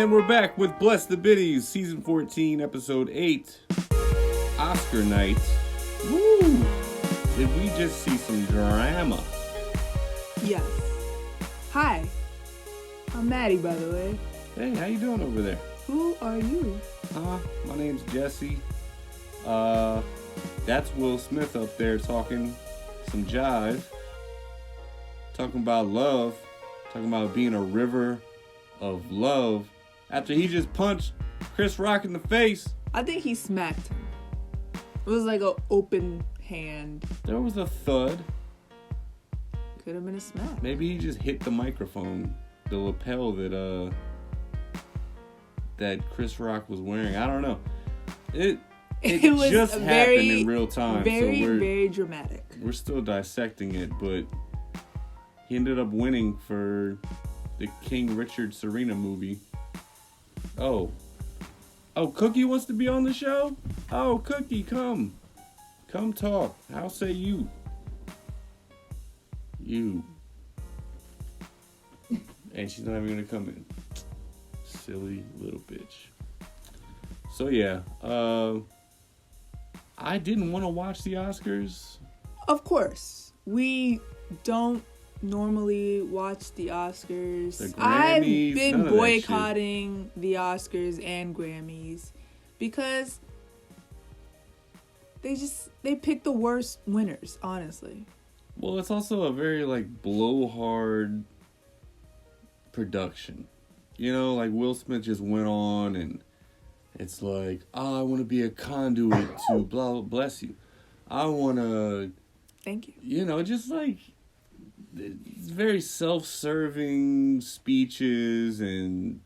And we're back with Bless the Bitties, Season 14, Episode 8, Oscar Night. Woo! Did we just see some drama? Yes. Hi. I'm Maddie, by the way. Hey, how you doing over there? Who are you? My name's Jesse. That's Will Smith up there talking some jive. Talking about love. Talking about being a river of love. After he just punched Chris Rock in the face. I think he smacked him. It was like an open hand. There was a thud. Could have been a smack. Maybe he just hit the microphone. The lapel that Chris Rock was wearing. I don't know. It was just happened in real time. Very dramatic. We're still dissecting it, but he ended up winning for the King Richard Serena movie. Oh, Cookie wants to be on the show? Oh, Cookie, come talk. How say you? You. And she's not even gonna come in. Silly little bitch. So yeah, I didn't want to watch the Oscars. Of course. We don't normally watch the Oscars. The Grammys, I've been boycotting the Oscars and Grammys because they pick the worst winners, honestly. Well, it's also a very blowhard production. You know, Will Smith just went on and it's like, I want to be a conduit to blah, blah, bless you. I want to... Thank you. You know, just it's very self-serving speeches, and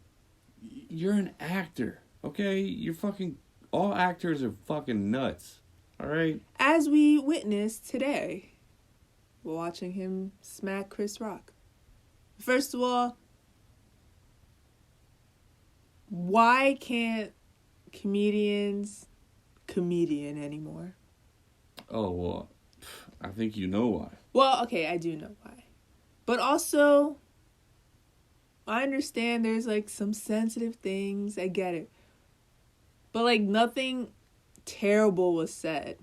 you're an actor, okay? All actors are fucking nuts, all right? As we witnessed today, watching him smack Chris Rock. First of all, why can't comedians comedian anymore? Oh, well, I think you know why. Well, okay, I do know why. But also, I understand there's some sensitive things. I get it. But nothing terrible was said.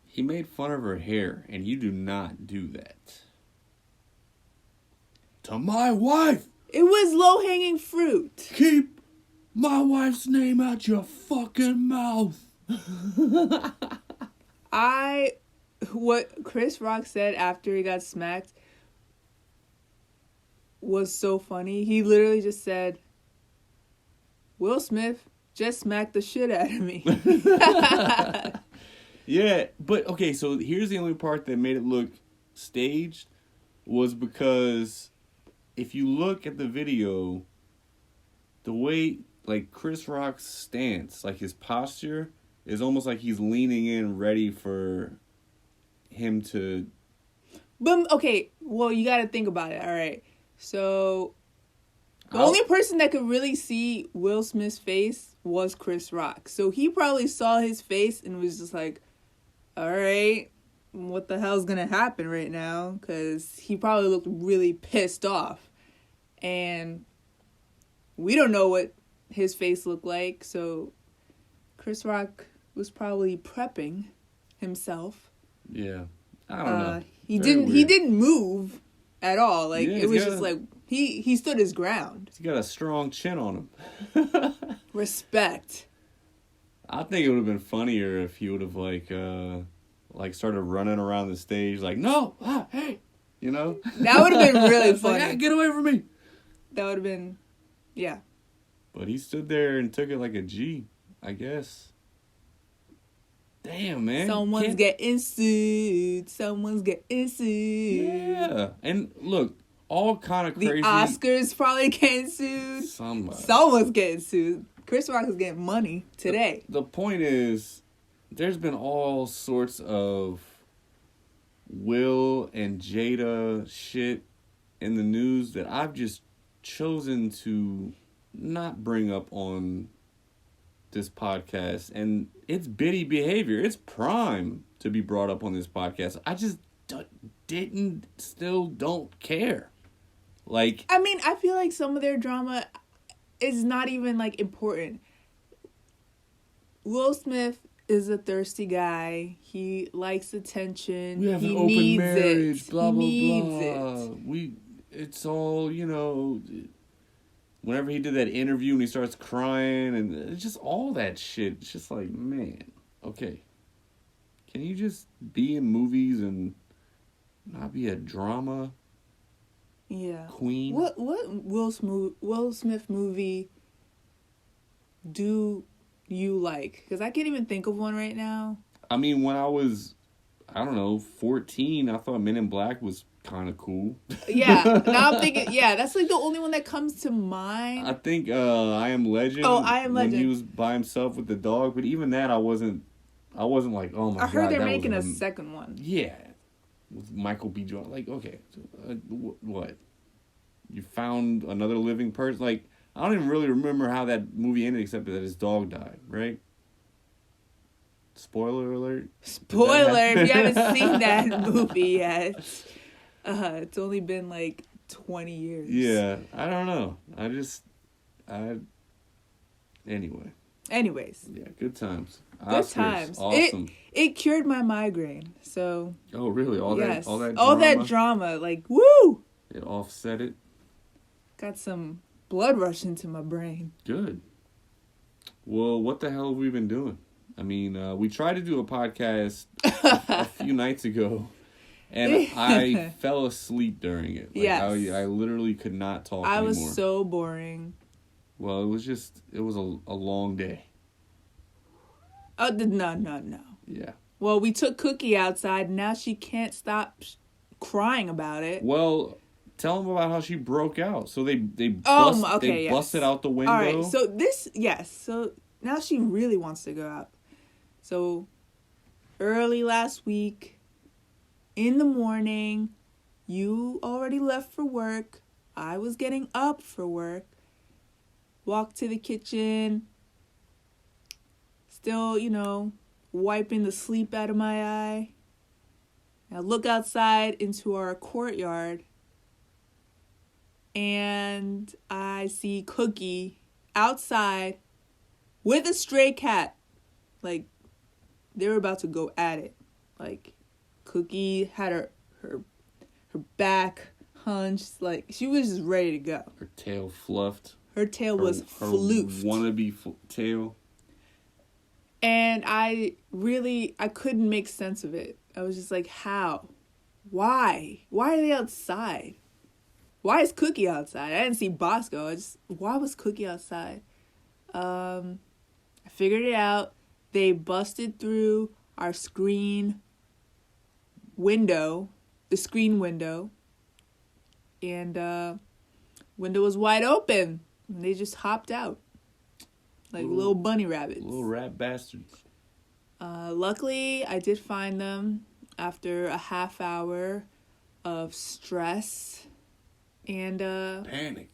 He made fun of her hair, and you do not do that. To my wife! It was low-hanging fruit. Keep my wife's name out your fucking mouth. What Chris Rock said after he got smacked was so funny. He literally just said, Will Smith just smacked the shit out of me. Yeah, but okay, so here's the only part that made it look staged was because if you look at the video, the way Chris Rock's stance, his posture is almost like he's leaning in ready for him to... But, okay, well, you gotta think about it, alright? So, the only person that could really see Will Smith's face was Chris Rock. So, he probably saw his face and was just like, alright, what the hell's gonna happen right now? Because he probably looked really pissed off. And we don't know what his face looked like, so Chris Rock was probably prepping himself. Yeah, I don't know. He didn't move at all. It was just he stood his ground. He's got a strong chin on him. Respect. I think it would have been funnier if he would have started running around the stage no, hey, you know? That would have been really funny. Hey, get away from me. That would have been, yeah. But he stood there and took it like a G, I guess. Damn, man. Someone's getting sued. Yeah. And look, all kind of crazy. The Oscars probably getting sued. Someone's getting sued. Chris Rock is getting money today. The point is, there's been all sorts of Will and Jada shit in the news that I've just chosen to not bring up on this podcast, and it's bitty behavior. It's prime to be brought up on this podcast. I just don't care. I mean, I feel like some of their drama, is not even like important. Will Smith is a thirsty guy. He likes attention. We have he an open needs marriage, it. blah, he blah, needs blah. it. It's all, whenever he did that interview and he starts crying and it's just all that shit. It's just like, man, okay. Can you just be in movies and not be a drama queen? What Will Smith movie do you like? Because I can't even think of one right now. I mean, when I was, I don't know, 14, I thought Men in Black was kind of cool. Yeah, now I'm thinking, that's like the only one that comes to mind. I think I Am Legend. Oh, I Am Legend. When he was by himself with the dog, but even that I wasn't like, oh my god. I heard they're making a second one. Yeah, with Michael B. Jordan. Like, okay, what? You found another living person? Like, I don't even really remember how that movie ended, except that his dog died. Right? Spoiler alert. Spoiler if you haven't seen that movie yet. It's only been like 20 years. Yeah, I don't know. Anyways. Yeah, good times. Good times. Awesome. It cured my migraine. So. Oh really? All that drama, like woo. It offset it. Got some blood rush into my brain. Good. Well, what the hell have we been doing? I mean, we tried to do a podcast a few nights ago. And I fell asleep during it. Like, yes. I literally could not talk anymore. I was so boring. Well, it was a long day. Oh, no. Yeah. Well, we took Cookie outside, and now she can't stop crying about it. Well, tell them about how she broke out. So they busted out the window. All right, so now she really wants to go out. So, early last week, in the morning, you already left for work. I was getting up for work. Walked to the kitchen. Still, wiping the sleep out of my eye. I look outside into our courtyard. And I see Cookie outside with a stray cat. Like, they were about to go at it. Like, Cookie had her back hunched. Like, she was just ready to go. Her tail fluffed. Her tail was floofed. Wannabe tail. And I couldn't make sense of it. I was just like, how? Why? Why are they outside? Why is Cookie outside? I didn't see Bosco. Why was Cookie outside? I figured it out. They busted through our screen window, and window was wide open. And they just hopped out like little bunny rabbits. Little rat bastards. Luckily, I did find them after a half hour of stress and panic.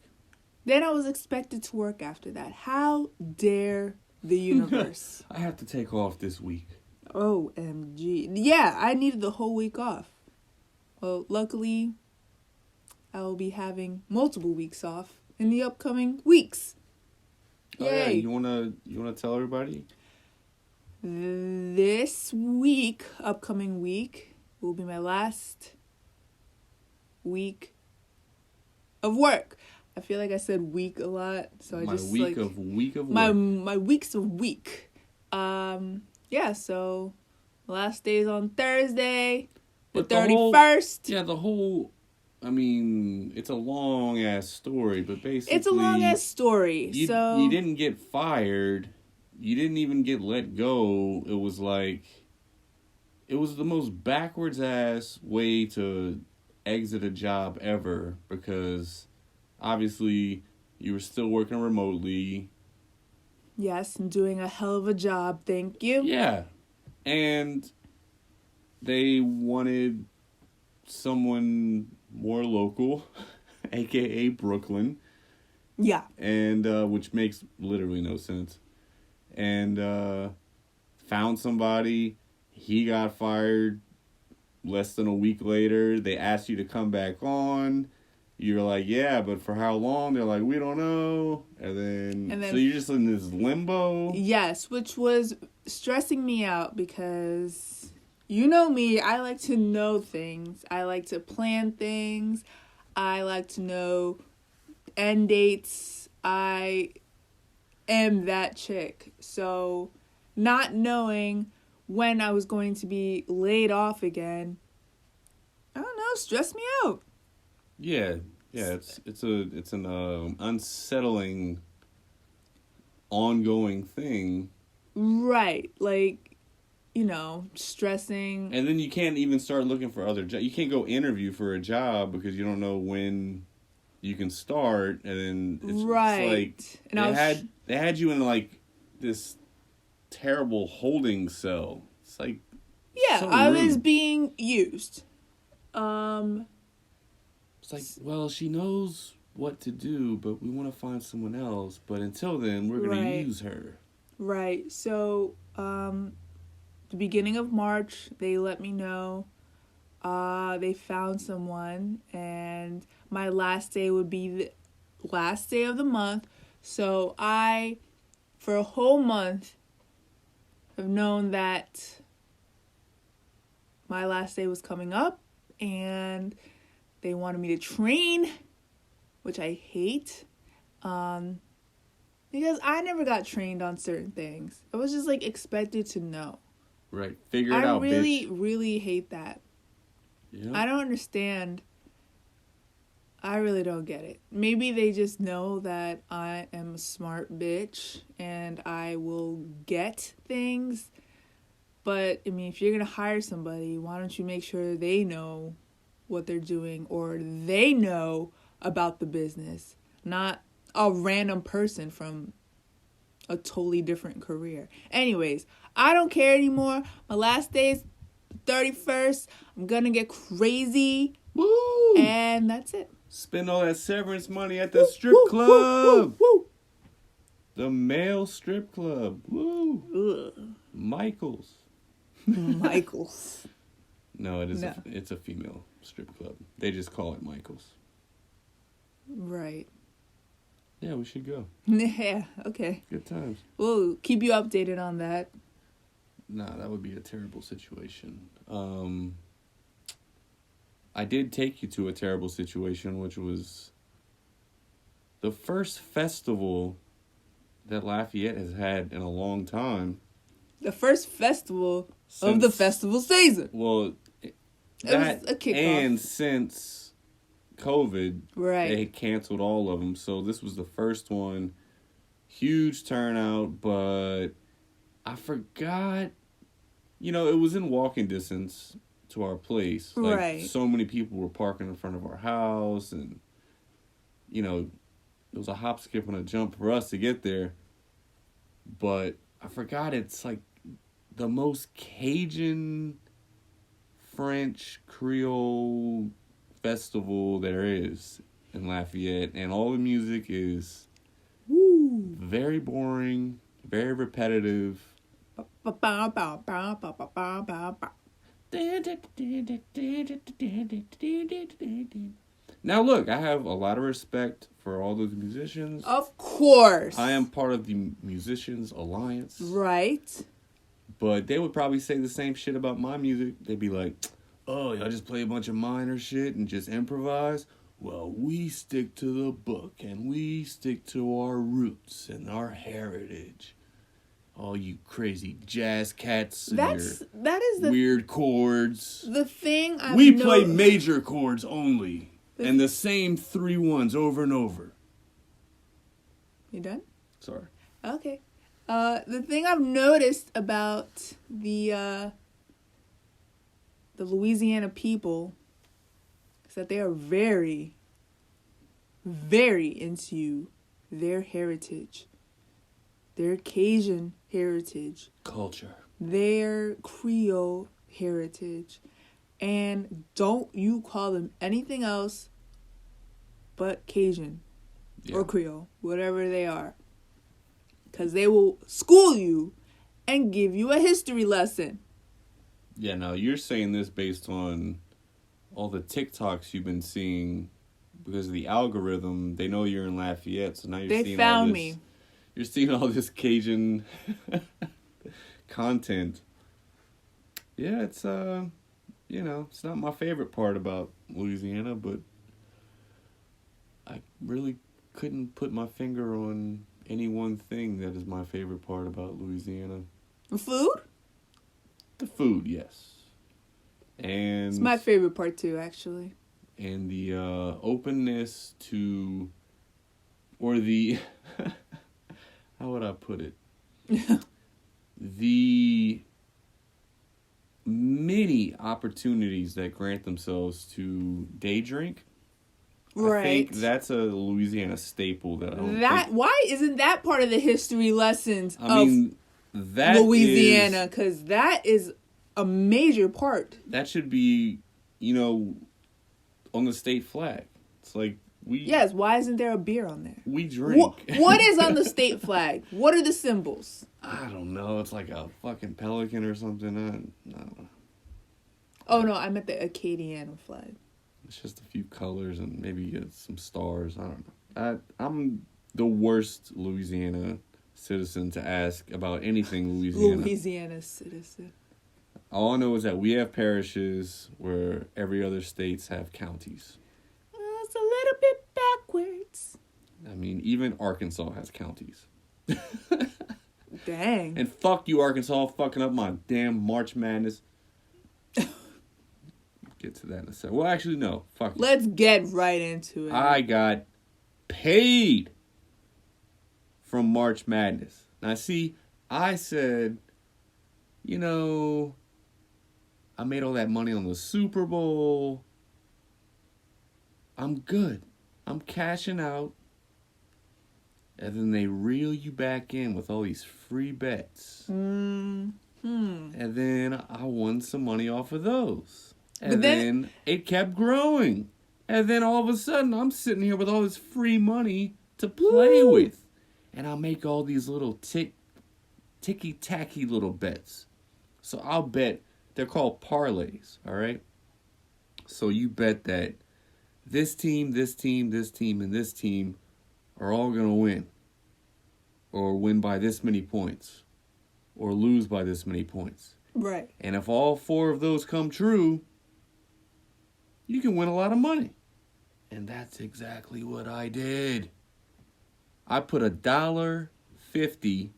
Then I was expected to work after that. How dare the universe? I have to take off this week. OMG. Yeah, I needed the whole week off. Well, luckily, I will be having multiple weeks off in the upcoming weeks. Yay. Oh, yeah. You wanna tell everybody? This upcoming week, will be my last week of work. I feel like I said week a lot, so I just week of work. My weeks of week. Yeah, so last day is on Thursday, the 31st. I mean, it's a long ass story, but basically it's a long ass story. You didn't get fired. You didn't even get let go. It was the most backwards ass way to exit a job ever, because obviously you were still working remotely. Yes, and doing a hell of a job, thank you. Yeah. And they wanted someone more local, aka Brooklyn. Yeah. And which makes literally no sense. And found somebody. He got fired less than a week later. They asked you to come back on. you're like, yeah, but for how long? They're like, we don't know. And then so you're just in this limbo. Yes, which was stressing me out because you know me, I like to know things. I like to plan things. I like to know end dates. I am that chick. So not knowing when I was going to be laid off again, I don't know, stressed me out. Yeah, it's an unsettling, ongoing thing. Right, like, you know, stressing. And then you can't even start looking for other jobs. You can't go interview for a job because you don't know when you can start. And then it's like and they had you in like this terrible holding cell. It's like so I rude. was being used. It's like, well, she knows what to do, but we want to find someone else. But until then, we're going to use her. Right. So, the beginning of March, they let me know they found someone, and my last day would be the last day of the month. So I, for a whole month, have known that my last day was coming up, and they wanted me to train, which I hate, because I never got trained on certain things. I was just, like, expected to know. Right. Figure it out, bitch. I really hate that. Yeah. I don't understand. I really don't get it. Maybe they just know that I am a smart bitch and I will get things. But, I mean, if you're going to hire somebody, why don't you make sure they know what they're doing or they know about the business, not a random person from a totally different career. Anyways, I don't care anymore. My last day is 31st. I'm gonna get crazy. Woo! And that's it. Spend all that severance money at the strip club. Woo. The male strip club. Woo! Ugh. Michael's. No, it's a female strip club. They just call it Michael's. Right. Yeah, we should go. Yeah, okay. Good times. We'll keep you updated on that. Nah, that would be a terrible situation. I did take you to a terrible situation, which was the first festival that Lafayette has had in a long time. The first festival of the festival season. Well, it was a kickoff. And since COVID, right, they had canceled all of them. So this was the first one. Huge turnout, but I forgot. You know, it was in walking distance to our place. Like, right. So many people were parking in front of our house, and, you know, it was a hop, skip, and a jump for us to get there. But I forgot it's like the most Cajun, French, Creole festival there is in Lafayette. And all the music is very boring, very repetitive. Now look, I have a lot of respect for all those musicians. Of course. I am part of the Musicians Alliance. Right. But they would probably say the same shit about my music. They'd be like, oh, y'all just play a bunch of minor shit and just improvise? Well, we stick to the book and we stick to our roots and our heritage. All you crazy jazz cats and that is the weird chords. The thing we play major chords only and the same 3 ones over and over. You done? Sorry. Okay. The thing I've noticed about the Louisiana people is that they are very, very into their heritage. Their Cajun heritage. Culture. Their Creole heritage. And don't you call them anything else but Cajun or Creole, whatever they are. Because they will school you and give you a history lesson. Yeah, now you're saying this based on all the TikToks you've been seeing because of the algorithm, they know you're in Lafayette, so now you're They seeing found all this, me. You're seeing all this Cajun content. Yeah, it's it's not my favorite part about Louisiana, but I really couldn't put my finger on any one thing that is my favorite part about Louisiana. Food? The food, yes. And It's my favorite part too, actually. And the openness to, or the, how would I put it? The many opportunities that grant themselves to day drink. Right. I think that's a Louisiana staple that I don't Why isn't that part of the history lessons that Louisiana? Because that is a major part. That should be, on the state flag. It's like Yes, why isn't there a beer on there? We drink. What is on the state flag? What are the symbols? I don't know. It's like a fucking pelican or something. I don't know. Oh, no, I meant the Acadiana flag. It's just a few colors and maybe some stars. I don't know. I'm the worst Louisiana citizen to ask about anything Louisiana. Louisiana citizen. All I know is that we have parishes where every other states have counties. It's a little bit backwards. I mean, even Arkansas has counties. Dang. And fuck you, Arkansas, fucking up my damn March Madness. Get to that in a second. Well, actually, no. Fuck you. Let's get right into it. I got paid from March Madness. Now, see, I said, I made all that money on the Super Bowl. I'm good. I'm cashing out. And then they reel you back in with all these free bets. And then I won some money off of those. And then it kept growing. And then all of a sudden, I'm sitting here with all this free money to play with. And I make all these little ticky-tacky little bets. So I'll bet, they're called parlays, all right? So you bet that this team, this team, this team, and this team are all going to win. Or win by this many points. Or lose by this many points. Right. And if all four of those come true, you can win a lot of money. And that's exactly what I did. I put $1.50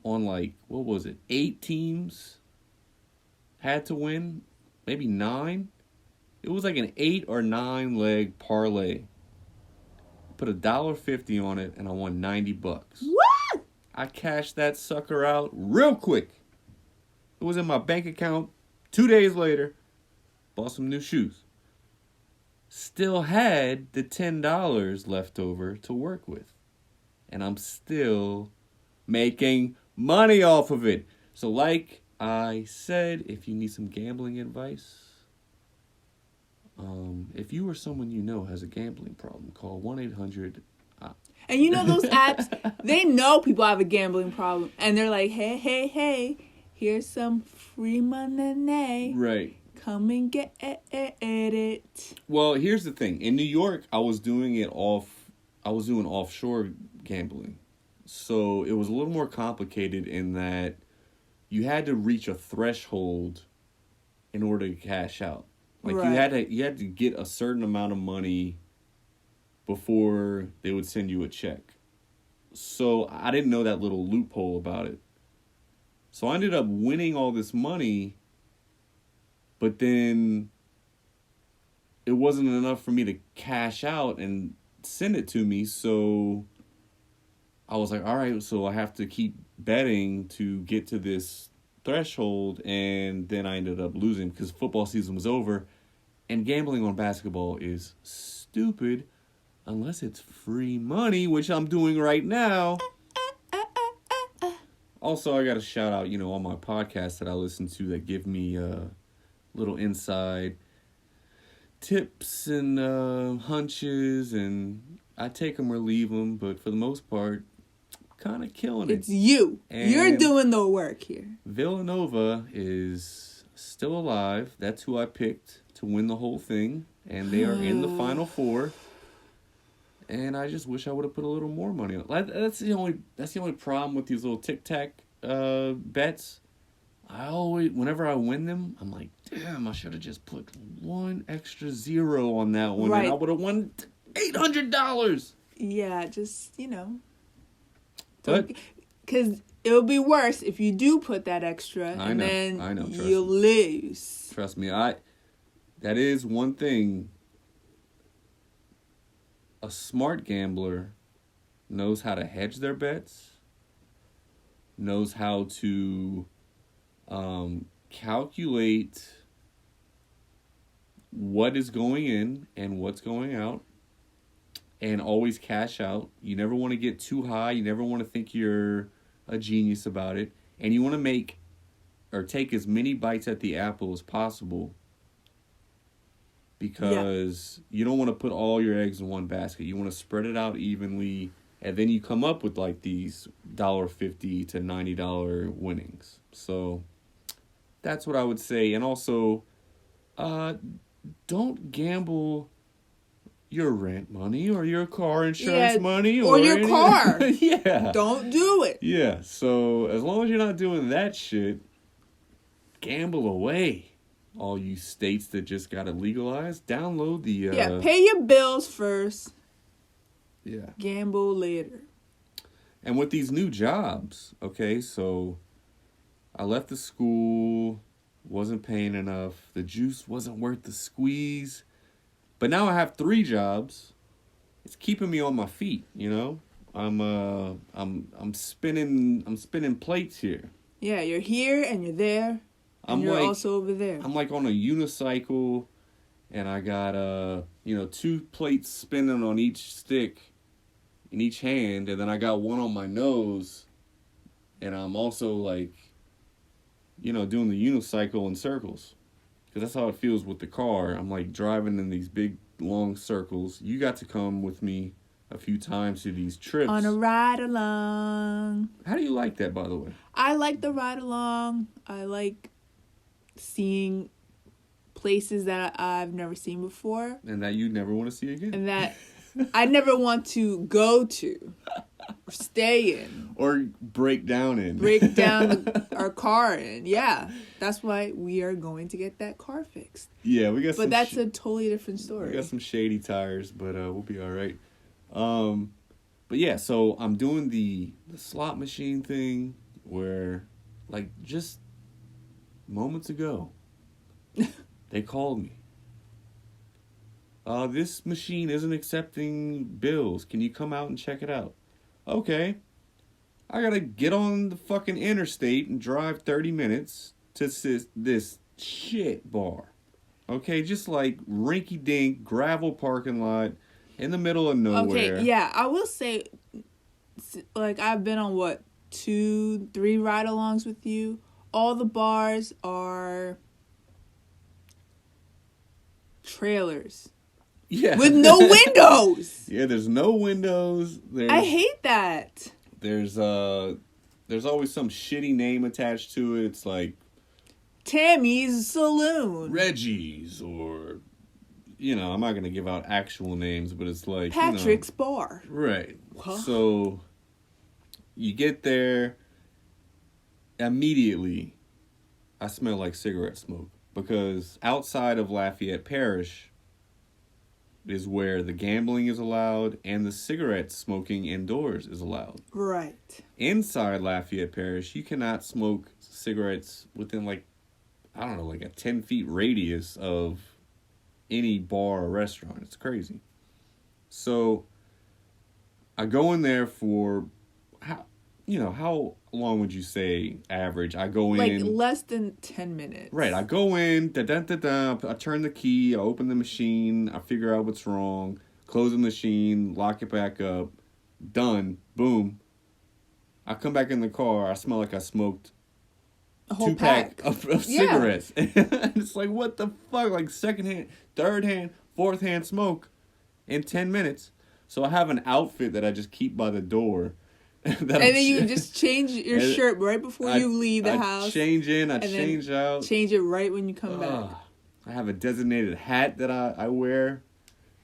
on 8 teams had to win, maybe 9. It was like an 8 or 9 leg parlay. Put $1.50 on it and I won $90. What? I cashed that sucker out real quick. It was in my bank account 2 days later. Bought some new shoes. Still had the $10 left over to work with. And I'm still making money off of it. So like I said, if you need some gambling advice, if you or someone you know has a gambling problem, call 1-800. And those apps, they know people have a gambling problem. And they're like, hey, here's some free money. Right. Come and get it. Well, here's the thing. In New York, I was doing offshore gambling. So it was a little more complicated in that you had to reach a threshold in order to cash out. Like right. you had to get a certain amount of money before they would send you a check. So I didn't know that little loophole about it. So I ended up winning all this money, but then it wasn't enough for me to cash out and send it to me. So I was like, all right, so I have to keep betting to get to this threshold. And then I ended up losing because football season was over. And gambling on basketball is stupid unless it's free money, which I'm doing right now. Also, I got to shout out, all my podcasts that I listen to that give me little inside tips and hunches, and I take them or leave them, but for the most part, kind of killing it. It's you. And you're doing the work here. Villanova is still alive. That's who I picked to to win the whole thing, and they are in the Final Four. And I just wish I would have put a little more money on it. That's the only problem with these little tic-tac bets. Whenever I win them, I'm like, damn, I should have just put one extra zero on that one, and I would have won $800. Yeah, just, you know. But because it'll be worse if you do put that extra, and then you'll lose. Trust me, that is one thing. A smart gambler knows how to hedge their bets, knows how to calculate what is going in and what's going out, and always cash out. You never want to get too high. You never want to think you're a genius about it. And you want to make or take as many bites at the apple as possible, because you don't want to put all your eggs in one basket. You want to spread it out evenly, and then you come up with like these $50 to $90 winnings. So that's what I would say. And also, don't gamble your rent money or your car insurance money or your anything. car. Yeah. Don't do it. Yeah. So as long as you're not doing that shit, gamble away. All you states that just got it legalized, download the... pay your bills first. Yeah. Gamble later. And with these new jobs, okay, so I left the school, wasn't paying enough, the juice wasn't worth the squeeze, but now I have 3 jobs. It's keeping me on my feet, you know? I'm spinning plates here. Yeah, you're here and you're there. And you're also over there. I'm like on a unicycle, and I got 2 plates spinning on each stick in each hand, and then I got one on my nose, and I'm also like, doing the unicycle in circles, because that's how it feels with the car. I'm like driving in these big long circles. You got to come with me a few times to these trips on a ride along. How do you like that, by the way? I like the ride along. I like seeing places that I've never seen before. And that you never want to see again. And that I never want to go to or stay in. Or break down in. Break down our car in. Yeah. That's why we are going to get that car fixed. Yeah, we got But that's a totally different story. We got some shady tires, but we'll be all right. But yeah, so I'm doing the slot machine thing where, like, just moments ago, they called me. This machine isn't accepting bills. Can you come out and check it out? Okay. I gotta get on the fucking interstate and drive 30 minutes to this shit bar. Okay, just like rinky-dink gravel parking lot in the middle of nowhere. Okay, yeah, I will say, like, I've been on, 2-3 ride-alongs with you. All the bars are trailers. Yeah. With no windows. Yeah, there's no windows. I hate that. There's always some shitty name attached to it. It's like Tammy's Saloon. Reggie's, or, I'm not going to give out actual names, but it's like Patrick's Bar. Right. Huh? So you get there, immediately I smell like cigarette smoke, because outside of Lafayette Parish is where the gambling is allowed and the cigarette smoking indoors is allowed. Right. Inside Lafayette Parish, you cannot smoke cigarettes within like a 10 feet radius of any bar or restaurant. It's crazy. So I go in there for how long would you say average? I go in like less than 10 minutes. Right. I go in, I turn the key, I open the machine, I figure out what's wrong, close the machine, lock it back up, done, boom. I come back in the car, I smell like I smoked a whole 2-pack of cigarettes. And it's like, what the fuck? Like secondhand, third hand, fourth hand smoke in 10 minutes. So I have an outfit that I just keep by the door. And then you just change your shirt right before you leave the house. Change in, change out. Change it right when you come back. I have a designated hat that I wear.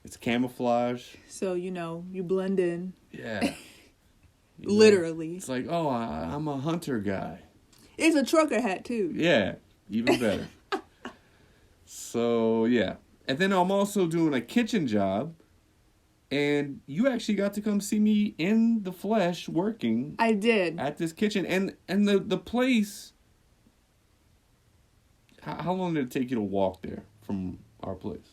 It's camouflage. So, you blend in. Yeah. Literally. It's like, oh, I'm a hunter guy. It's a trucker hat, too. Yeah, even better. So, yeah. And then I'm also doing a kitchen job. And you actually got to come see me in the flesh working. I did. At this kitchen. And the place... How long did it take you to walk there from our place?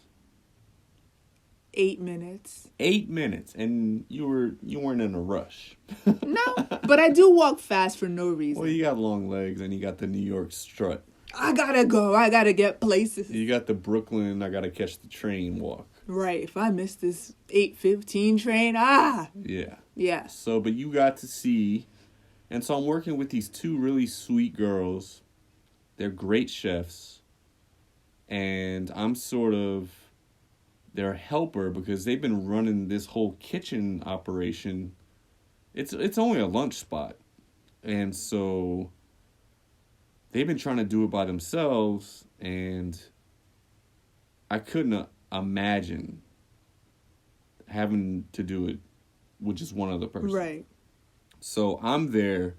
8 minutes. 8 minutes, and you weren't in a rush. No, but I do walk fast for no reason. Well, you got long legs, and you got the New York strut. I gotta go. I gotta get places. You got the Brooklyn, I gotta catch the train walk. Right. If I miss this 8:15 train, Yeah. Yeah. So, but you got to see, and so I'm working with these two really sweet girls. They're great chefs, and I'm sort of their helper because they've been running this whole kitchen operation. It's only a lunch spot, and so they've been trying to do it by themselves, and I couldn't imagine having to do it with just one other person. Right. So I'm there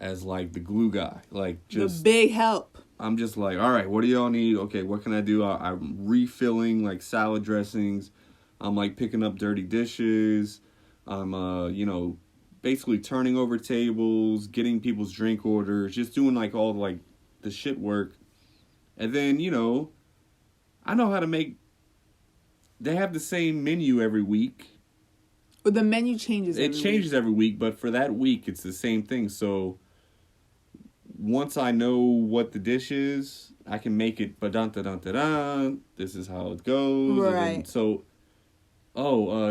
as like the glue guy, like just the big help. I'm just like, all right, what do y'all need? Okay, what can I do? I'm refilling like salad dressings. I'm like picking up dirty dishes. I'm basically turning over tables, getting people's drink orders, just doing like all like the shit work. And then, I know how to make. They have the same menu every week. But the menu changes every week. It changes every week, but for that week, it's the same thing. So once I know what the dish is, I can make it ba-dun-da-dun-da-dun. This is how it goes. Right. So,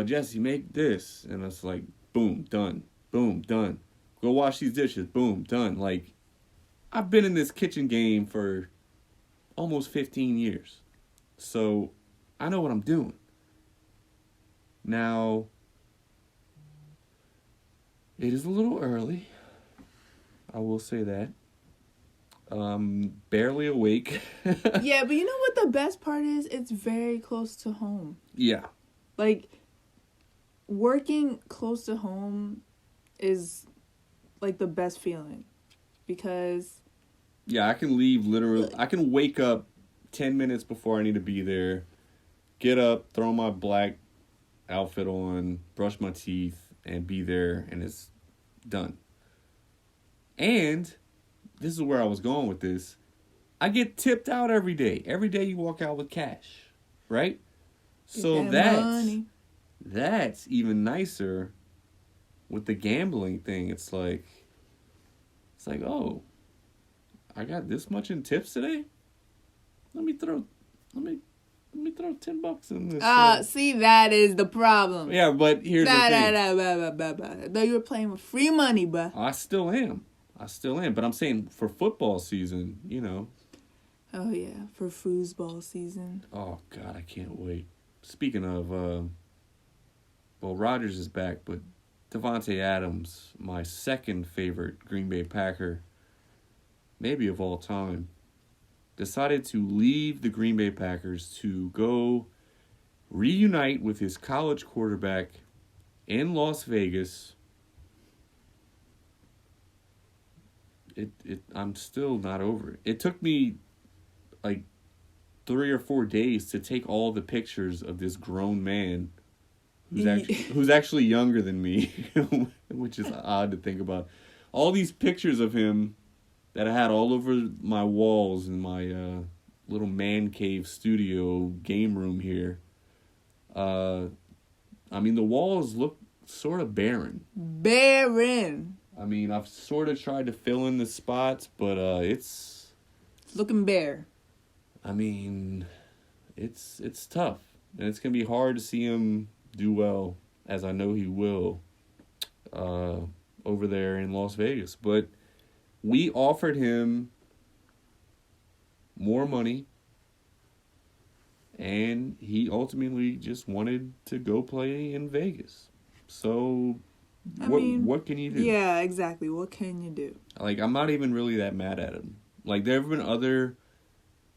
Jesse, make this. And it's like, boom, done. Boom, done. Go wash these dishes. Boom, done. Like, I've been in this kitchen game for almost 15 years. So I know what I'm doing. Now, it is a little early. I will say that. Barely awake. Yeah, but you know what the best part is? It's very close to home. Yeah. Like, working close to home is, like, the best feeling. Because... Yeah, I can leave literally... I can wake up 10 minutes before I need to be there. Get up, throw my black outfit on, brush my teeth, and be there, and it's done. And... this is where I was going with this. I get tipped out every day. Every day you walk out with cash, right? So that's even nicer with the gambling thing. It's like, oh, I got this much in tips today. Let me throw $10 in this. See, that is the problem. Yeah, but here's the thing. Though you were playing with free money, but I still am, but I'm saying for football season, Oh, yeah, for foosball season. Oh, God, I can't wait. Speaking of, Rodgers is back, but Devontae Adams, my second favorite Green Bay Packer, maybe of all time, decided to leave the Green Bay Packers to go reunite with his college quarterback in Las Vegas. I'm still not over it. It took me like 3 or 4 days to take all the pictures of this grown man who's actually younger than me, which is odd to think about. All these pictures of him that I had all over my walls in my little man cave studio game room here. The walls look sort of barren. I mean, I've sort of tried to fill in the spots, but it's looking bare. I mean, it's tough, and it's gonna be hard to see him do well, as I know he will, over there in Las Vegas. But we offered him more money, and he ultimately just wanted to go play in Vegas. So, what can you do? Yeah, exactly. What can you do? Like, I'm not even really that mad at him. Like, there have been other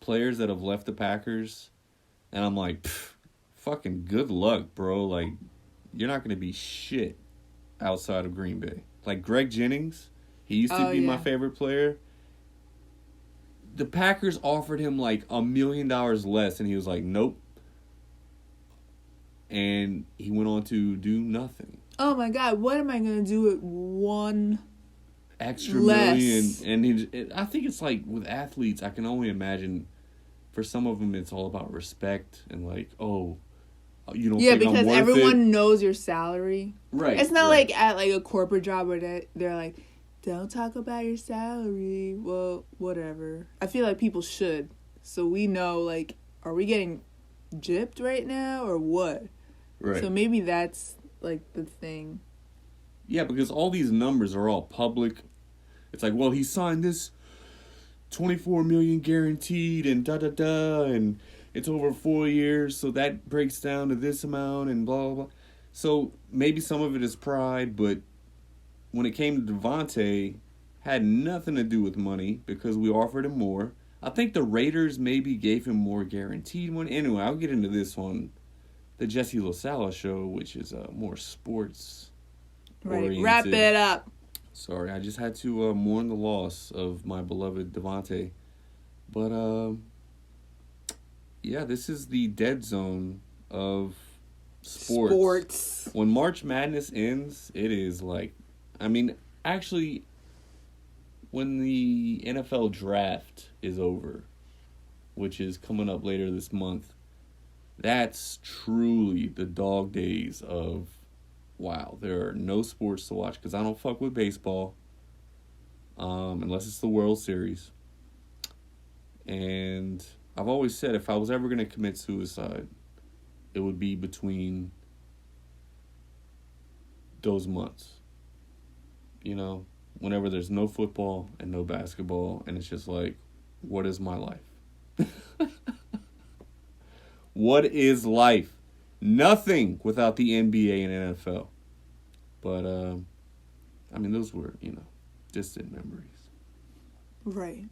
players that have left the Packers, and I'm like, fucking good luck, bro. Like, you're not going to be shit outside of Green Bay. Like, Greg Jennings, he used to be my favorite player. The Packers offered him like $1 million less, and he was like, nope. And he went on to do nothing. Oh my God, what am I going to do with one extra less million? And I think it's like with athletes, I can only imagine for some of them it's all about respect and like, oh, you don't think because I'm worth everyone it? knows your salary. Right. It's not like at like a corporate job where they're like, don't talk about your salary. Well, whatever. I feel like people should. So we know, like, are we getting gypped right now or what? Right. So maybe that's like the thing. Yeah, because all these numbers are all public. It's like, well, he signed this $24 million guaranteed and da-da-da, and it's over 4 years, so that breaks down to this amount and blah, blah, blah. So maybe some of it is pride, but when it came to Devontae, had nothing to do with money because we offered him more. I think the Raiders maybe gave him more guaranteed money. Anyway, I'll get into this on the Jesse LaSala show, which is more sports oriented. Right, wrap it up. Sorry, I just had to mourn the loss of my beloved Devontae. But, yeah, this is the dead zone of sports. When March Madness ends, it is like, I mean, actually, when the NFL draft is over, which is coming up later this month, that's truly the dog days of, wow, there are no sports to watch because I don't fuck with baseball unless it's the World Series. And I've always said if I was ever going to commit suicide, it would be between those months. You know, whenever there's no football and no basketball, and it's just like, what is my life? What is life? Nothing without the NBA and NFL. But, I mean, those were, distant memories. Right.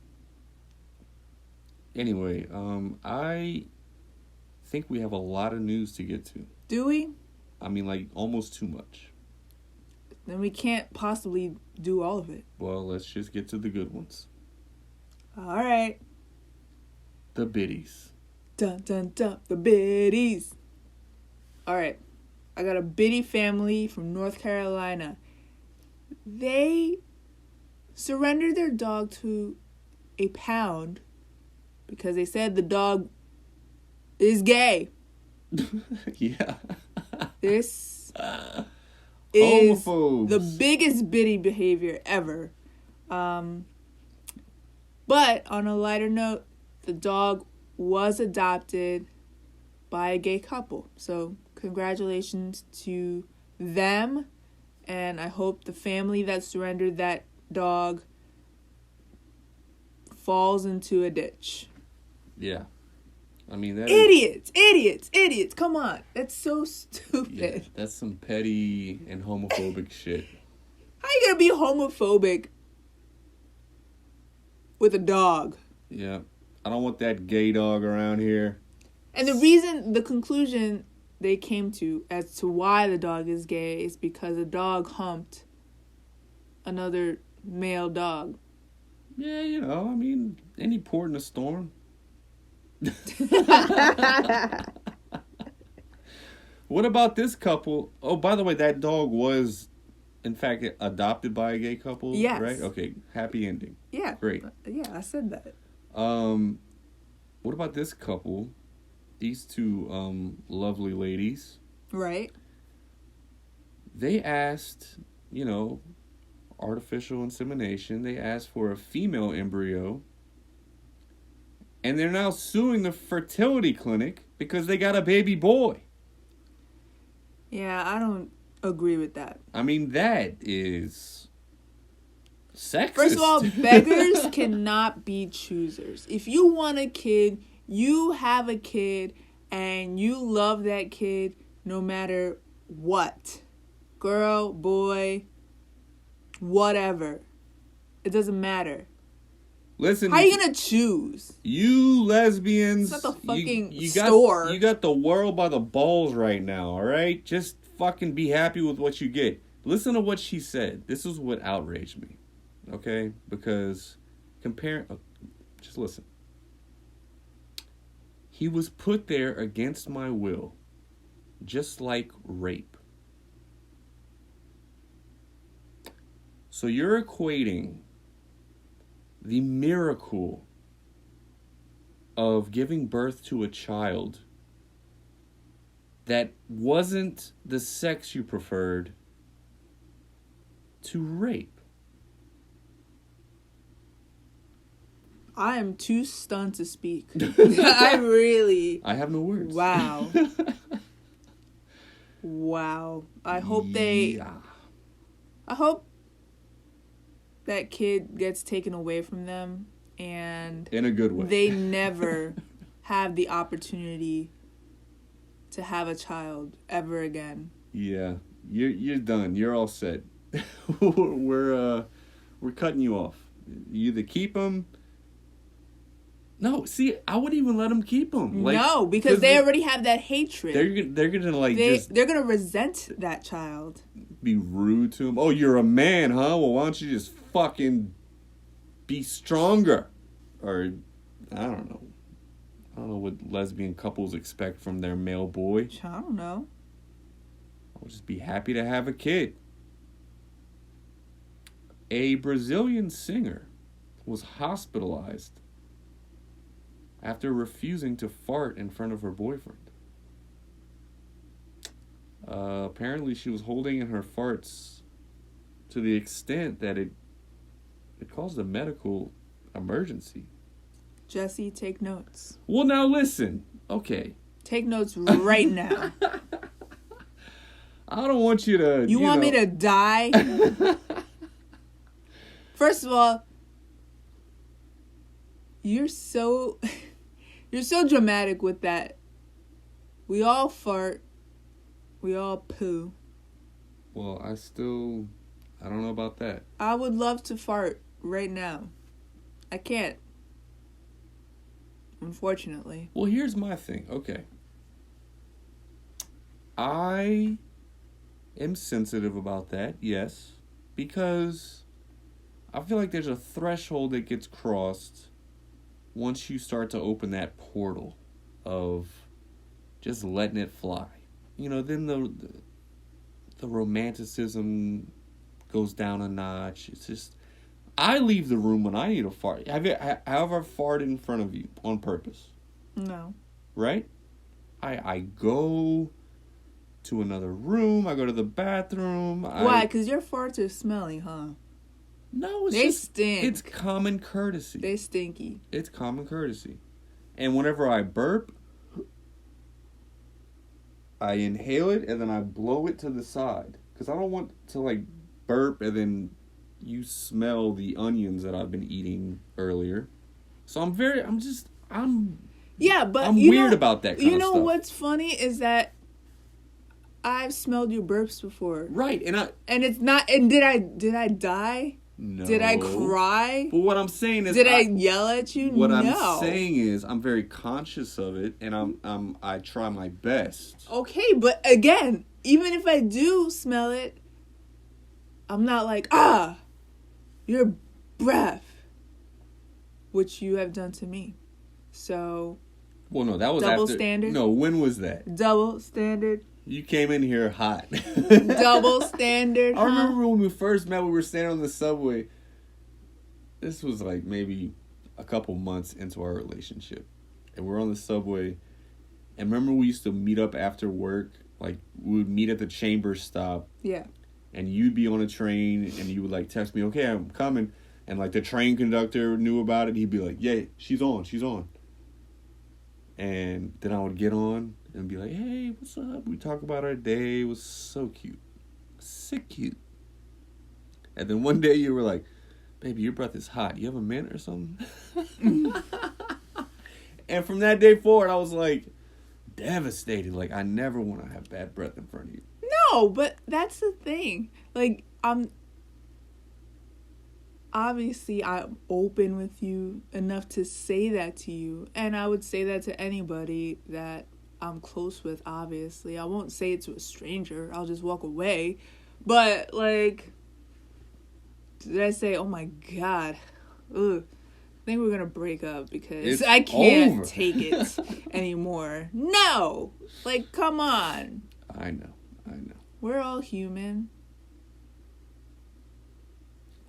Anyway, I think we have a lot of news to get to. Do we? I mean, like, almost too much. Then we can't possibly do all of it. Well, let's just get to the good ones. All right. The Bitties. Dun, dun, dun. The Bitties. All right. I got a Bitty family from North Carolina. They surrendered their dog to a pound because they said the dog is gay. Yeah. This is homophobes. the biggest Bitty behavior ever. But on a lighter note, the dog was adopted by a gay couple. So congratulations to them. And I hope the family that surrendered that dog falls into a ditch. Yeah. I mean, that Idiots. Come on. That's so stupid. Yeah, that's some petty and homophobic shit. How you gonna be homophobic with a dog? Yeah. I don't want that gay dog around here. And the conclusion they came to as to why the dog is gay is because a dog humped another male dog. Yeah, I mean, any port in a storm. What about this couple? Oh, by the way, that dog was, in fact, adopted by a gay couple, yes. Right? Okay, happy ending. Yeah. Great. Yeah, I said that. What about this couple? These two lovely ladies. Right. They asked, artificial insemination. They asked for a female embryo. And they're now suing the fertility clinic because they got a baby boy. Yeah, I don't agree with that. I mean, that is sexist. First of all, beggars cannot be choosers. If you want a kid, you have a kid, and you love that kid no matter what. Girl, boy, whatever. It doesn't matter. Listen. How are you gonna choose? You lesbians. It's not the fucking you store. You got the world by the balls right now, all right? Just fucking be happy with what you get. Listen to what she said. This is what outraged me, okay? Because just listen. He was put there against my will, just like rape. So you're equating the miracle of giving birth to a child that wasn't the sex you preferred to rape. I am too stunned to speak. I have no words. Wow. Wow. I hope that kid gets taken away from them and in a good way. They never have the opportunity to have a child ever again. Yeah. You're done. You're all set. We're cutting you off. You either keep them. No, see, I wouldn't even let them keep them. Like, no, because they already have that hatred. They're gonna they're gonna resent that child. Be rude to him. Oh, you're a man, huh? Well, why don't you just fucking be stronger? Or I don't know. I don't know what lesbian couples expect from their male boy. I don't know. I'll just be happy to have a kid. A Brazilian singer was hospitalized after refusing to fart in front of her boyfriend. Apparently she was holding in her farts to the extent that it caused a medical emergency. Jesse, take notes. Well, now listen. Okay. Take notes right now. I don't want you to... You want me to die? First of all, you're so dramatic with that. We all fart. We all poo. Well, I don't know about that. I would love to fart right now. I can't. Unfortunately. Well, here's my thing. Okay. I am sensitive about that, yes. Because I feel like there's a threshold that gets crossed once you start to open that portal of just letting it fly. You know, then the romanticism goes down a notch. It's just, I leave the room when I need a fart. Have I ever farted in front of you on purpose? No. Right? I go to another room. I go to the bathroom. Why? Because your farts are smelly, huh? No, they stink. It's common courtesy. They stinky. It's common courtesy. And whenever I burp, I inhale it and then I blow it to the side. Because I don't want to, like, burp and then you smell the onions that I've been eating earlier. So I'm weird about that kind of stuff. You know what's funny is that I've smelled your burps before. Right, and it's not. And did I die? No. Did I cry? But what I'm saying is, did I yell at you? What no. I'm saying is, I'm very conscious of it, and I try my best. Okay, but again, even if I do smell it, I'm not like your breath, which you have done to me. So. Well, no, that was double after. Standard. No, when was that? Double standard. You came in here hot. Double standard. I remember when we first met, we were standing on the subway. This was like maybe a couple months into our relationship. And we're on the subway. And remember we used to meet up after work? Like, we would meet at the Chambers stop. Yeah. And you'd be on a train and you would like text me, okay, I'm coming. And like the train conductor knew about it. He'd be like, yeah, she's on. And then I would get on and be like, hey, what's up? We talk about our day. It was so cute. Sick cute. And then one day you were like, baby, your breath is hot. You have a mint or something? And from that day forward, I was like, devastated. Like, I never want to have bad breath in front of you. No, but that's the thing. Like, obviously I'm open with you enough to say that to you. And I would say that to anybody that I'm close with, obviously. I won't say it to a stranger. I'll just walk away. But, like, did I say, oh my God, ugh, I think we're going to break up because I can't take it anymore. No! Like, come on. I know. We're all human.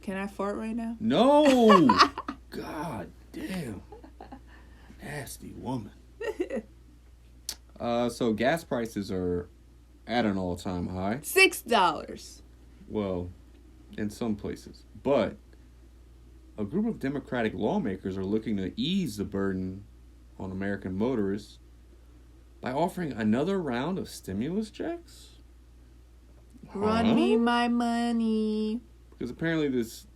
Can I fart right now? No! God damn. Nasty woman. So gas prices are at an all-time high. $6. Well, in some places. But a group of Democratic lawmakers are looking to ease the burden on American motorists by offering another round of stimulus checks. Run me my money. Because apparently this,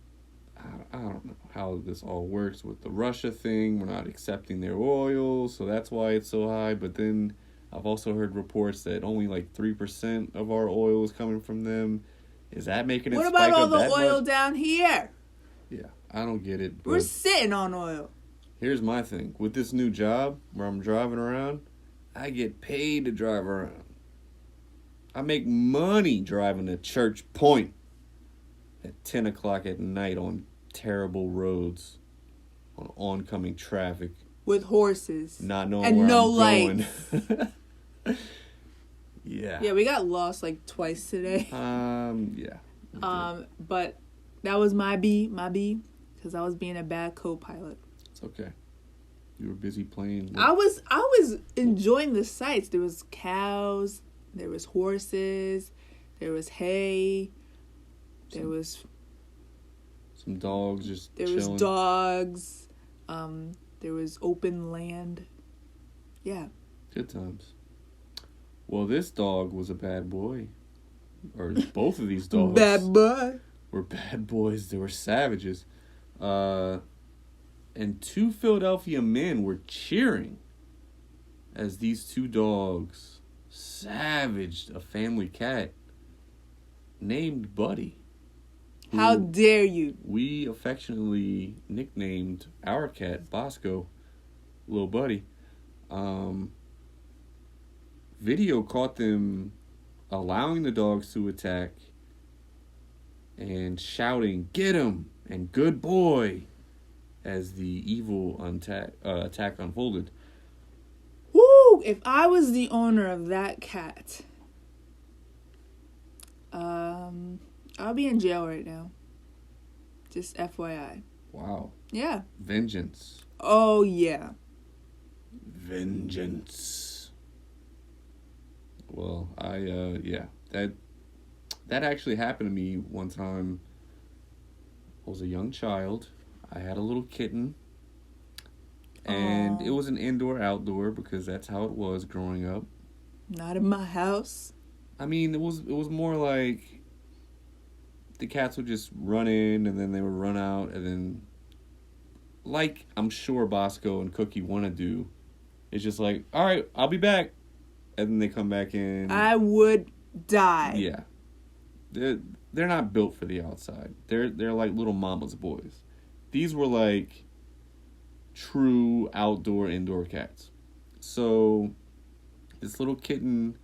I don't know how this all works with the Russia thing. We're not accepting their oil, so that's why it's so high. But then I've also heard reports that only like 3% of our oil is coming from them. Is that making it spike up that much? What about all the oil down here? Yeah, I don't get it. We're sitting on oil. Here's my thing. With this new job where I'm driving around, I get paid to drive around. I make money driving to Church Point at 10 o'clock at night on terrible roads, on oncoming traffic. With horses. Not knowing and where no I'm lights. going. Yeah. Yeah, we got lost like twice today. Yeah. But that was my B, because I was being a bad co-pilot. It's okay. You were busy playing. I was enjoying the sights. There was cows, there was horses, there was hay, there was some dogs just there chilling. was dogs, there was open land. Yeah. Good times. Well, this dog was a bad boy. Or both of these dogs. Bad boy. Were bad boys. They were savages. And 2 Philadelphia men were cheering as these 2 dogs savaged a family cat named Buddy. How dare you? We affectionately nicknamed our cat Bosco, Little Buddy. Video caught them allowing the dogs to attack and shouting, "Get him!" and "Good boy!" as the evil attack unfolded. Woo! If I was the owner of that cat, I'll be in jail right now. Just FYI. Wow. Yeah. Vengeance. Oh, yeah. Vengeance. Well, yeah. That actually happened to me one time. I was a young child. I had a little kitten. And Aww. It was an indoor-outdoor because that's how it was growing up. Not in my house. I mean, it was more like the cats would just run in and then they would run out and then, like I'm sure Bosco and Cookie want to do, it's just like, all right, I'll be back. And then they come back in. I would die. Yeah. They're not built for the outside. They're like little mama's boys. These were like true indoor cats. So this little kitten,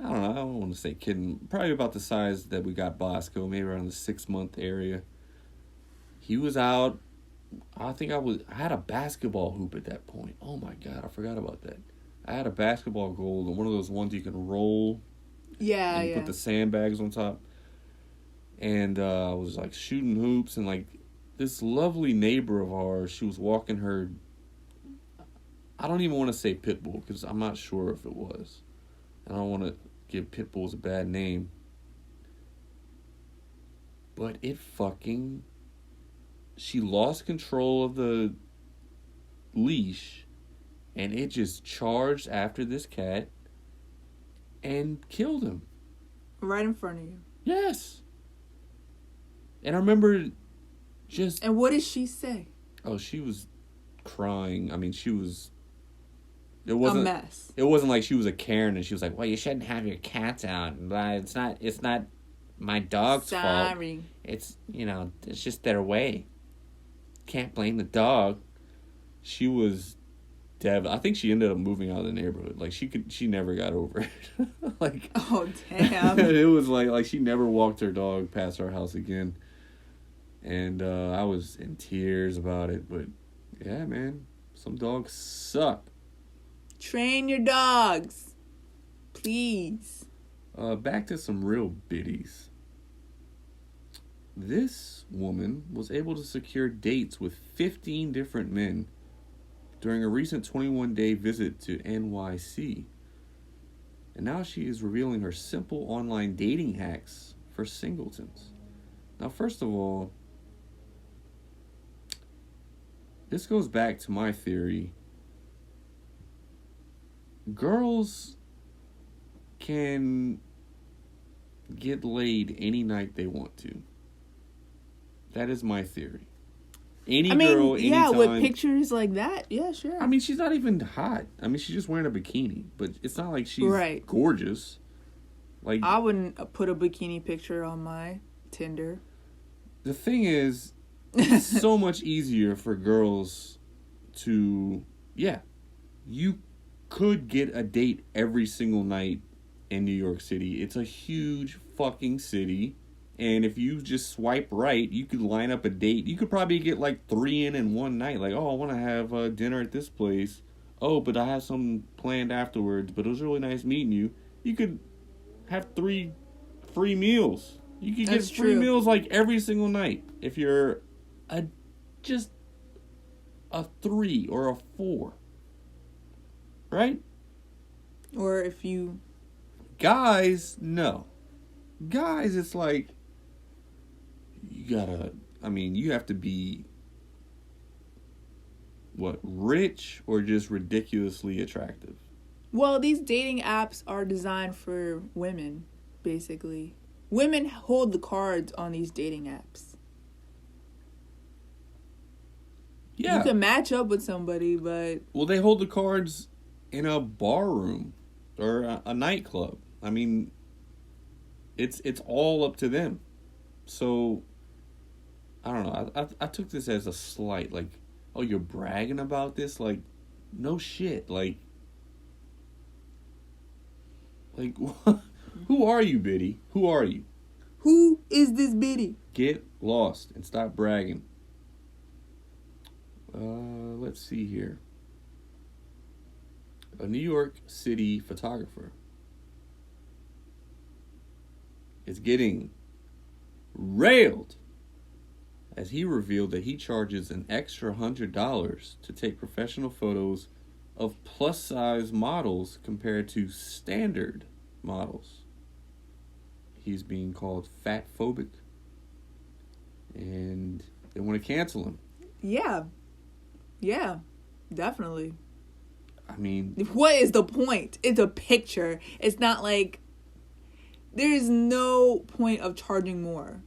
I don't want to say kitten, probably about the size that we got Bosco, maybe around the 6-month area. He was out. I had a basketball hoop at that point. Oh my God, I forgot about that. I had a basketball goal, one of those ones you can roll. Yeah, and put the sandbags on top. And I was like shooting hoops, and like this lovely neighbor of ours, she was walking her, I don't even want to say pit bull because I'm not sure if it was. I don't want to give pit bulls a bad name. But she lost control of the leash, and it just charged after this cat and killed him. Right in front of you. Yes. And I remember just... And what did she say? Oh, she was crying. I mean, it wasn't a mess. It wasn't like she was a Karen and she was like, well, you shouldn't have your cats out. It's not my dog's fault. Sorry. It's, it's just their way. Can't blame the dog. She was I think she ended up moving out of the neighborhood. Like, she never got over it. Like, oh, damn. It was like she never walked her dog past our house again. And I was in tears about it. But, yeah, man, some dogs suck. Train your dogs. Please. Back to some real biddies. This woman was able to secure dates with 15 different men during a recent 21-day visit to NYC. And now she is revealing her simple online dating hacks for singletons. Now, first of all, this goes back to my theory. Girls can get laid any night they want to. That is my theory. Girl, anytime. Yeah, with pictures like that, yeah, sure. I mean, she's not even hot. I mean, she's just wearing a bikini, but it's not like she's gorgeous. Like, I wouldn't put a bikini picture on my Tinder. The thing is, it's so much easier for girls to, you could get a date every single night in New York City. It's a huge fucking city. And if you just swipe right, you could line up a date. You could probably get like 3 in one night. Like, oh, I want to have dinner at this place. Oh, but I have some planned afterwards. But it was really nice meeting you. You could have 3 free meals. You could get free meals like every single night. If you're just a 3 or a 4. Right? Or if you... Guys, no. Guys, it's like... You have to be, rich or just ridiculously attractive? Well, these dating apps are designed for women, basically. Women hold the cards on these dating apps. Yeah. You can match up with somebody, but... Well, they hold the cards in a bar room or a nightclub. I mean, it's all up to them. So... I don't know. I took this as a slight. Like, oh, you're bragging about this? Like, no shit. Like, who are you, Biddy? Who are you? Who is this Biddy? Get lost and stop bragging. Let's see here. A New York City photographer is getting railed as he revealed that he charges an extra $100 to take professional photos of plus-size models compared to standard models. He's being called fat-phobic, and they want to cancel him. Yeah, definitely. I mean... What is the point? It's a picture. It's not like... There is no point of charging more.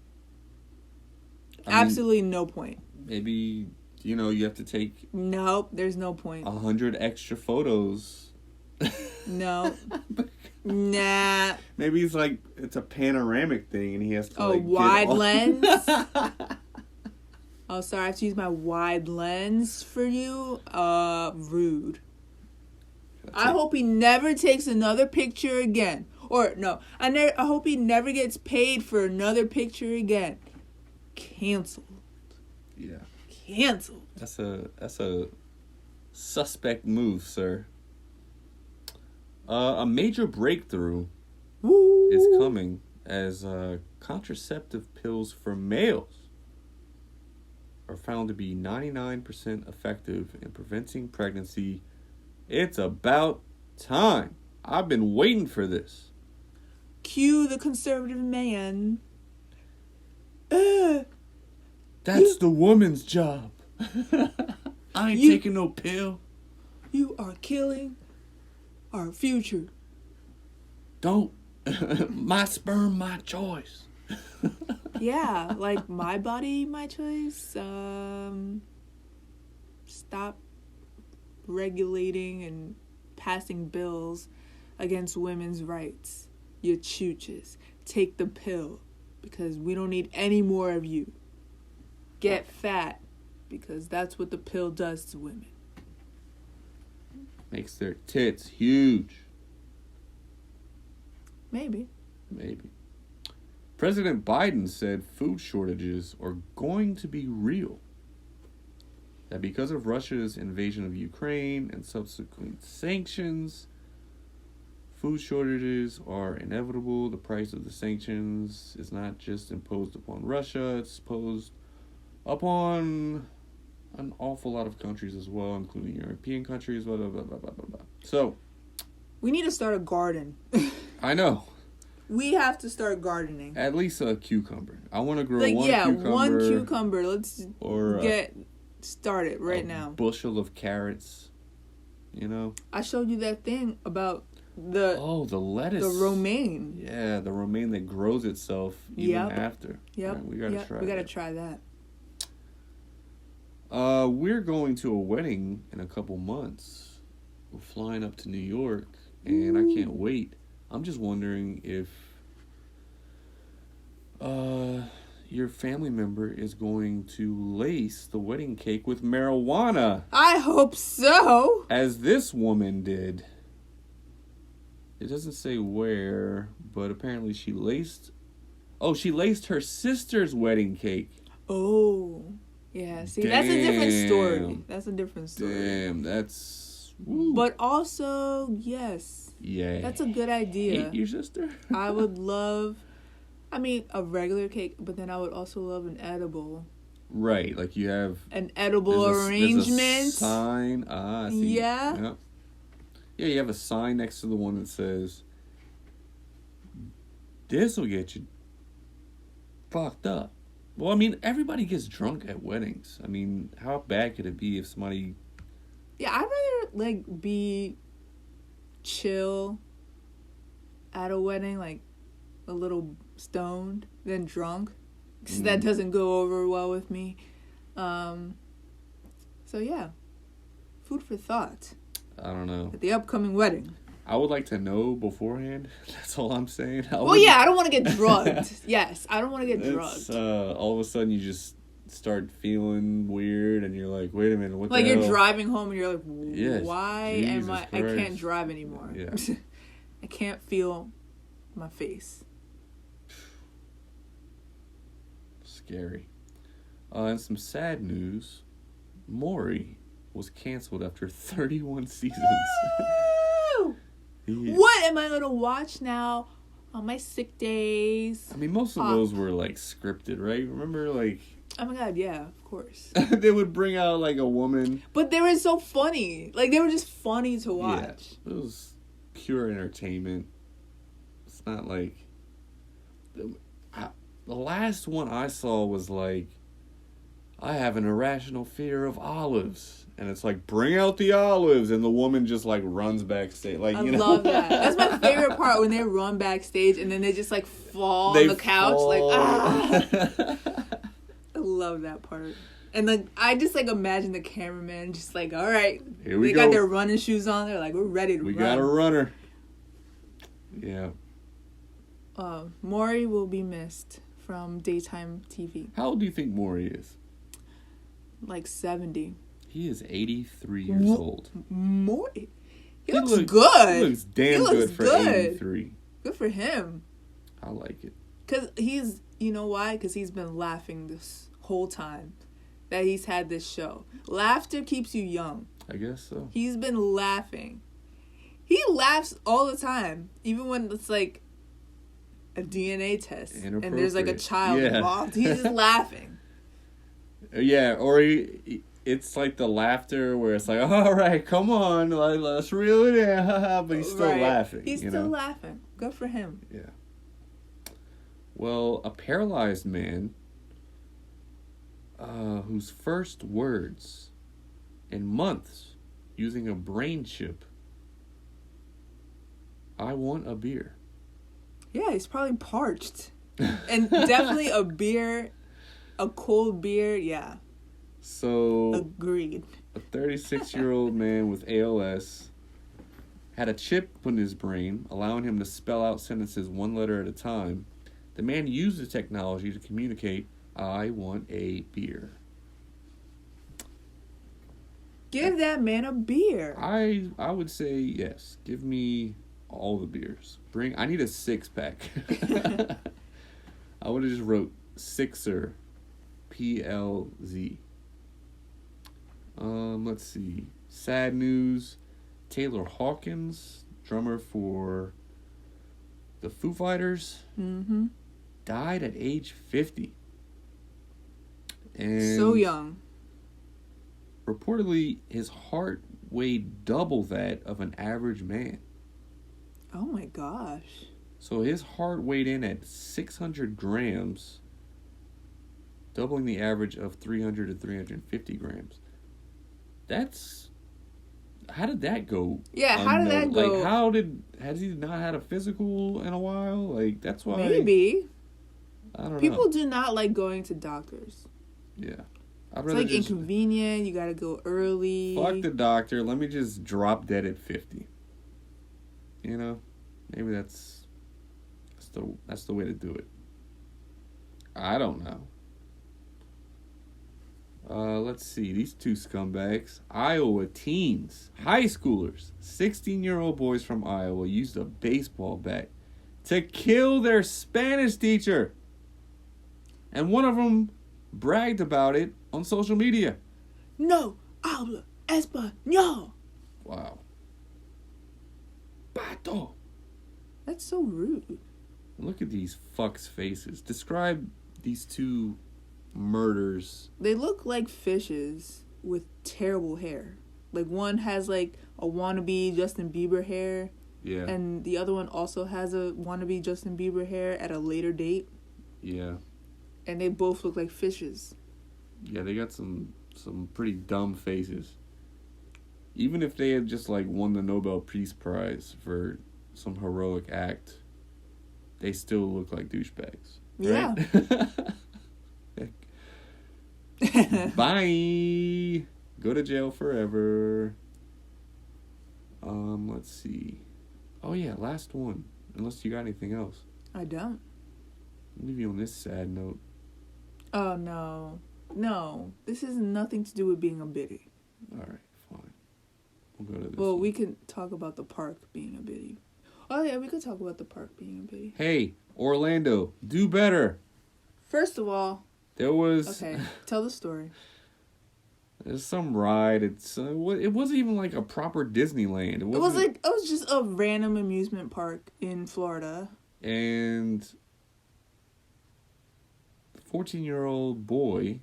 Absolutely no point. Maybe, you have to take... Nope, there's no point. 100 extra photos. No. Nah. Maybe it's a panoramic thing and he has to wide lens? Oh, sorry, I have to use my wide lens for you? Rude. I hope he never takes another picture again. Or, no, I hope he never gets paid for another picture again. Canceled. Yeah. Canceled. That's a suspect move, sir. A major breakthrough is coming as contraceptive pills for males are found to be 99% effective in preventing pregnancy. It's about time. I've been waiting for this. Cue the conservative man. That's the woman's job. I ain't taking no pill. You are killing our future. Don't. My sperm, my choice. Yeah, like my body, my choice. Stop regulating and passing bills against women's rights. You chooches. Take the pill. because we don't need any more of you. Get fat, because that's what the pill does to women. Makes their tits huge. Maybe. President Biden said food shortages are going to be real. That because of Russia's invasion of Ukraine and subsequent sanctions, food shortages are inevitable. The price of the sanctions is not just imposed upon Russia, it's imposed upon an awful lot of countries as well, including European countries, blah, blah, blah, blah, blah, blah. So, we need to start a garden. I know. We have to start gardening. At least a cucumber. I want to grow one cucumber. Let's get started right now. Bushel of carrots. You know? I showed you that thing about the lettuce. The romaine. Yeah, the romaine that grows itself even after. Yep. Right, we gotta try. We gotta try that. We're going to a wedding in a couple months. We're flying up to New York, and I can't wait. I'm just wondering if your family member is going to lace the wedding cake with marijuana. I hope so. As this woman did. It doesn't say where, but apparently she laced her sister's wedding cake. Oh. Yeah, see, that's a different story. Damn, that's... Woo. But also, yes. Yeah. That's a good idea. Hate your sister? I would love... a regular cake, but then I would also love an edible. Right, like you have... An edible arrangement. There's a sign. I see. Yeah. Yeah, you have a sign next to the one that says, "This will get you fucked up." Well, I mean, everybody gets drunk at weddings. I mean, how bad could it be if somebody... Yeah, I'd rather, be chill at a wedding, a little stoned than drunk. Because that doesn't go over well with me. So, yeah. Food for thought. I don't know. At the upcoming wedding. I would like to know beforehand. That's all I'm saying. I don't want to get drugged. Yes, I don't want to get drugged. All of a sudden, you just start feeling weird, and you're like, "Wait a minute, what the hell?" Like you're driving home, and you're like, "Why Jesus am I? Christ. I can't drive anymore. Yeah. I can't feel my face." Scary. And some sad news: Maury was canceled after 31 seasons. What am I gonna watch now on my sick days? I mean, most of those were scripted, right? Remember, oh my god, yeah, of course. they would bring out a woman, but they were so funny. They were just funny to watch. Yeah, it was pure entertainment. It's not the last one I saw was I have an irrational fear of olives. And it's bring out the olives. And the woman just runs backstage. I love that. That's my favorite part when they run backstage and then they just fall on the couch. I love that part. And I just imagine the cameraman just all right. Here we go. They got their running shoes on. They're we're ready to run. We got a runner. Yeah. Maury will be missed from daytime TV. How old do you think Maury is? 70. He is 83 years old. Maury? He looks good. He looks damn good for 83. Good for him. I like it. Because you know why? Because he's been laughing this whole time that he's had this show. Laughter keeps you young. I guess so. He's been laughing. He laughs all the time. Even when it's a DNA test. And there's a child involved. He's just laughing. Yeah, or it's the laughter where it's all right, come on, let's reel it in, but he's still laughing. He's still laughing. Good for him. Yeah. Well, a paralyzed man whose first words in months using a brain chip, "I want a beer." Yeah, he's probably parched. And definitely a beer, a cold beer, yeah. So, agreed. A 36-year-old man with ALS had a chip put in his brain, allowing him to spell out sentences one letter at a time. The man used the technology to communicate, "I want a beer." Give that man a beer. I would say yes. Give me all the beers. I need a 6-pack. I would have just wrote Sixer, PLZ. Let's see. Sad news. Taylor Hawkins, drummer for the Foo Fighters, died at age 50. And so young. Reportedly, his heart weighed double that of an average man. Oh my gosh. So his heart weighed in at 600 grams, doubling the average of 300 to 350 grams. How did that go? Yeah, how did that go? Like, has he not had a physical in a while? Like, that's why. Maybe. I don't know. People do not like going to doctors. Yeah. It's like inconvenient. You gotta go early. Fuck the doctor. Let me just drop dead at 50. You know? Maybe that's the way to do it. I don't know. Let's see. These two scumbags. Iowa teens, high schoolers, 16-year-old boys from Iowa used a baseball bat to kill their Spanish teacher. And one of them bragged about it on social media. No habla español. Wow. Pato. That's so rude. Look at these fucks' faces. Describe these two murders. They look like fishes with terrible hair. Like one has like a wannabe Justin Bieber hair. Yeah. And the other one also has a wannabe Justin Bieber hair at a later date. Yeah. And they both look like fishes. Yeah, they got some pretty dumb faces. Even if they had just like won the Nobel Peace Prize for some heroic act, they still look like douchebags. Right? Yeah. Bye. Go to jail forever. Let's see. Oh yeah, last one. Unless you got anything else. I don't. I'll leave you on this sad note. Oh no. No. This has nothing to do with being a biddy. Alright, fine. We'll go to this. Well, one. we can talk about the park being a biddy. Oh yeah, we could talk about the park being a biddy. Hey, Orlando, do better. First of all, there was... Okay, tell the story. There's some ride. It wasn't even like a proper Disneyland. It was just a random amusement park in Florida. And the 14-year-old boy,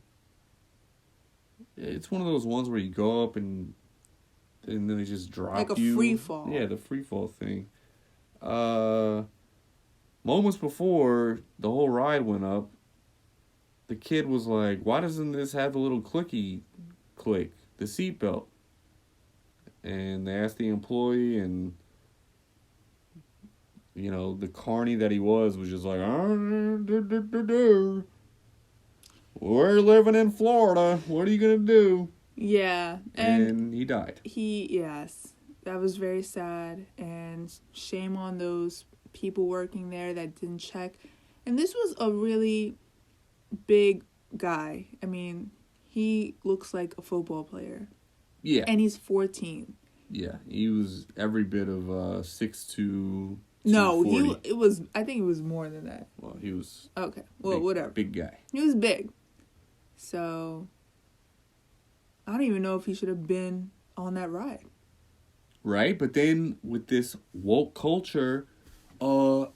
it's one of those ones where you go up and then they just drop like you. Like a free fall. Yeah, the free fall thing. Moments before the whole ride went up, the kid was like, "Why doesn't this have the little clicky click, the seatbelt?" And they asked the employee, and you know, the carny that he was just like, "We're living in Florida. What are you gonna do?" Yeah, and he died. Yes, that was very sad, and shame on those people working there that didn't check. And this was a really big guy. I mean, he looks like a football player. Yeah. And he's 14. Yeah, he was every bit of 6'2". No, I think it was more than that. Well, he was... Okay, well, whatever. Big guy. He was big. So, I don't even know if he should have been on that ride. Right, but then with this woke culture...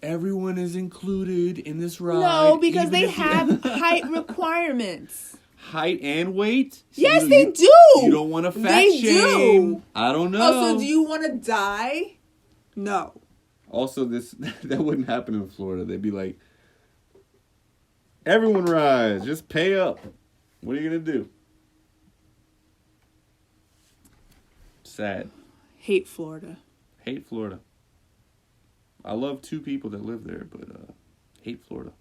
everyone is included in this ride. No, because they have height requirements. Height and weight? So yes, they do. You don't want to fat shame. Do. I don't know. Also, do you want to die? No. Also, that wouldn't happen in Florida. They'd be like, everyone rise, just pay up. What are you going to do? Sad. Hate Florida. Hate Florida. I love 2 people that live there, but hate Florida.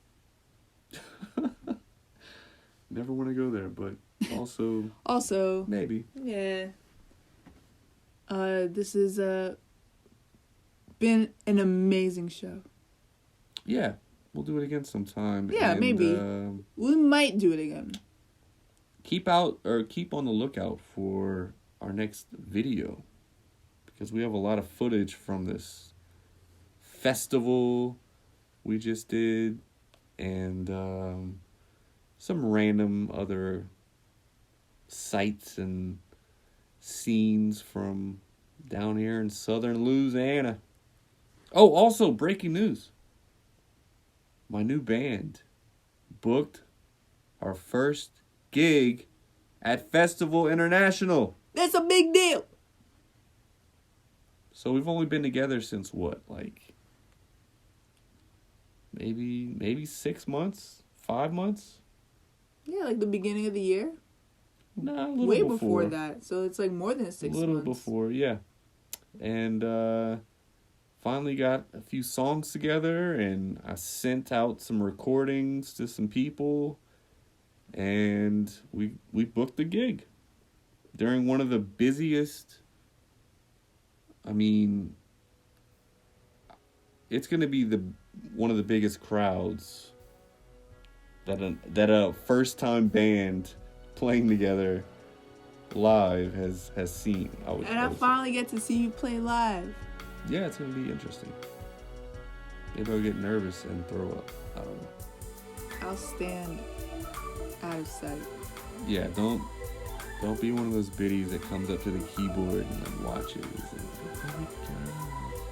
Never want to go there, but also maybe. Yeah. This has been an amazing show. Yeah. we'll do it again sometime. Yeah, and, maybe. We might do it again. Keep on the lookout for our next video, because we have a lot of footage from this festival we just did, and some random other sights and scenes from down here in southern Louisiana. Oh, also breaking news. My new band booked our first gig at Festival International. That's a big deal. So we've only been together since what, like maybe 6 months, 5 months? Yeah, like the beginning of the year. Nah, a little Way before that. So it's like more than 6 months. A little before, yeah. And finally got a few songs together, and I sent out some recordings to some people, and we booked the gig during one of the busiest. I mean, it's going to be one of the biggest crowds that a first time band playing together live has seen. I finally get to see you play live. Yeah, it's gonna be interesting. Maybe I'll get nervous and throw up. I don't know. I'll stand out of sight. Yeah, don't be one of those biddies that comes up to the keyboard and like watches.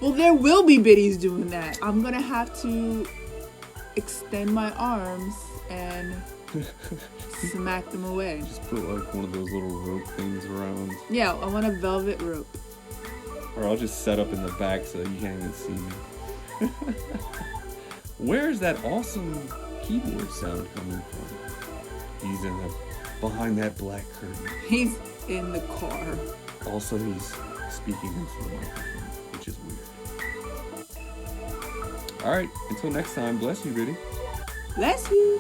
Well, there will be biddies doing that. I'm gonna have to extend my arms and smack them away. Just put like one of those little rope things around. Yeah, I want a velvet rope. Or I'll just set up in the back so that you can't even see me. Where's that awesome keyboard sound coming from? He's behind that black curtain. He's in the car. Also, he's speaking into the microphone, which is weird. Alright, until next time, bless you, Biddy. Bless you.